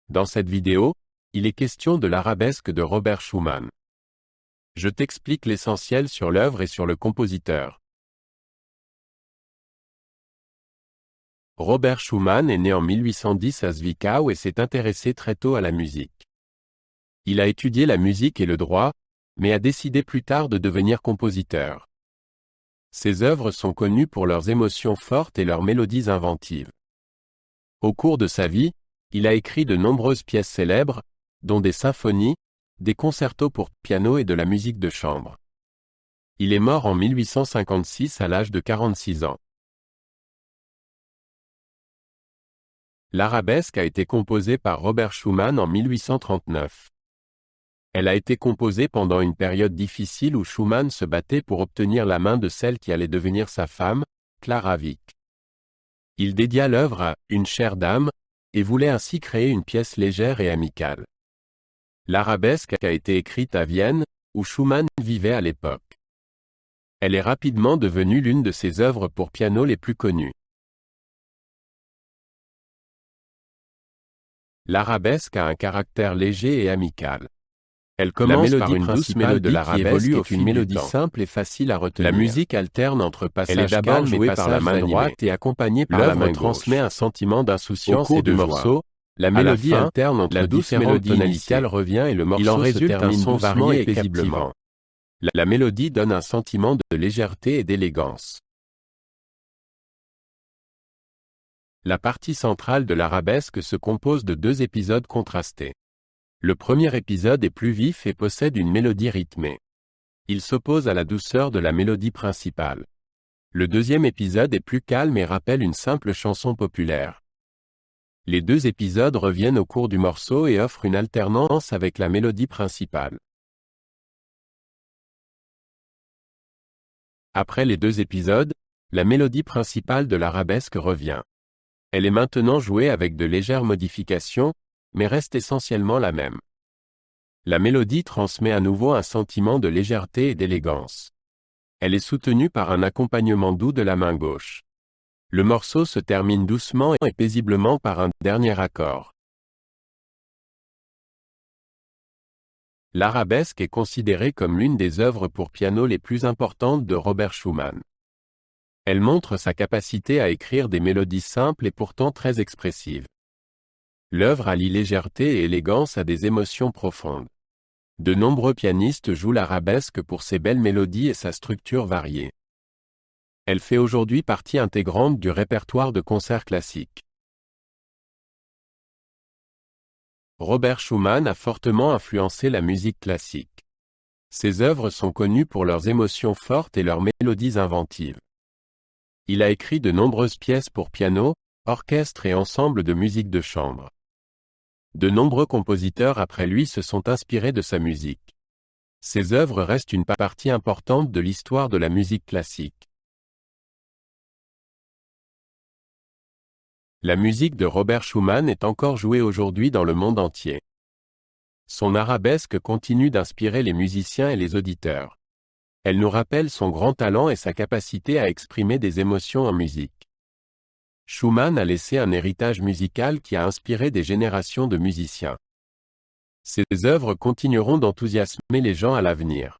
Dans cette vidéo, il est question de l'arabesque de Robert Schumann. Je t'explique l'essentiel sur l'œuvre et sur le compositeur. Robert Schumann est né en 1810 à Zwickau et s'est intéressé très tôt à la musique. Il a étudié la musique et le droit, mais a décidé plus tard de devenir compositeur. Ses œuvres sont connues pour leurs émotions fortes et leurs mélodies inventives. Au cours de sa vie, il a écrit de nombreuses pièces célèbres, dont des symphonies, des concertos pour piano et de la musique de chambre. Il est mort en 1856 à l'âge de 46 ans. L'arabesque a été composée par Robert Schumann en 1839. Elle a été composée pendant une période difficile où Schumann se battait pour obtenir la main de celle qui allait devenir sa femme, Clara Wieck. Il dédia l'œuvre à « une chère dame » et voulait ainsi créer une pièce légère et amicale. L'arabesque a été écrite à Vienne, où Schumann vivait à l'époque. Elle est rapidement devenue l'une de ses œuvres pour piano les plus connues. L'arabesque a un caractère léger et amical. Elle commence par une douce mélodie de l'arabesque qui est une mélodie simple et facile à retenir. La musique alterne entre passages calmes et passages par la main droite et accompagnée par la main gauche. L'œuvre transmet un sentiment d'insouciance et de joie. La mélodie alterne entre la douce mélodie initiale revient et le morceau se termine doucement et paisiblement. La mélodie donne un sentiment de légèreté et d'élégance. La partie centrale de l'arabesque se compose de deux épisodes contrastés. Le premier épisode est plus vif et possède une mélodie rythmée. Il s'oppose à la douceur de la mélodie principale. Le deuxième épisode est plus calme et rappelle une simple chanson populaire. Les deux épisodes reviennent au cours du morceau et offrent une alternance avec la mélodie principale. Après les deux épisodes, la mélodie principale de l'arabesque revient. Elle est maintenant jouée avec de légères modifications, mais reste essentiellement la même. La mélodie transmet à nouveau un sentiment de légèreté et d'élégance. Elle est soutenue par un accompagnement doux de la main gauche. Le morceau se termine doucement et paisiblement par un dernier accord. L'arabesque est considérée comme l'une des œuvres pour piano les plus importantes de Robert Schumann. Elle montre sa capacité à écrire des mélodies simples et pourtant très expressives. L'œuvre allie légèreté et élégance à des émotions profondes. De nombreux pianistes jouent l'arabesque pour ses belles mélodies et sa structure variée. Elle fait aujourd'hui partie intégrante du répertoire de concerts classiques. Robert Schumann a fortement influencé la musique classique. Ses œuvres sont connues pour leurs émotions fortes et leurs mélodies inventives. Il a écrit de nombreuses pièces pour piano, orchestre et ensemble de musique de chambre. De nombreux compositeurs après lui se sont inspirés de sa musique. Ses œuvres restent une partie importante de l'histoire de la musique classique. La musique de Robert Schumann est encore jouée aujourd'hui dans le monde entier. Son arabesque continue d'inspirer les musiciens et les auditeurs. Elle nous rappelle son grand talent et sa capacité à exprimer des émotions en musique. Schumann a laissé un héritage musical qui a inspiré des générations de musiciens. Ses œuvres continueront d'enthousiasmer les gens à l'avenir.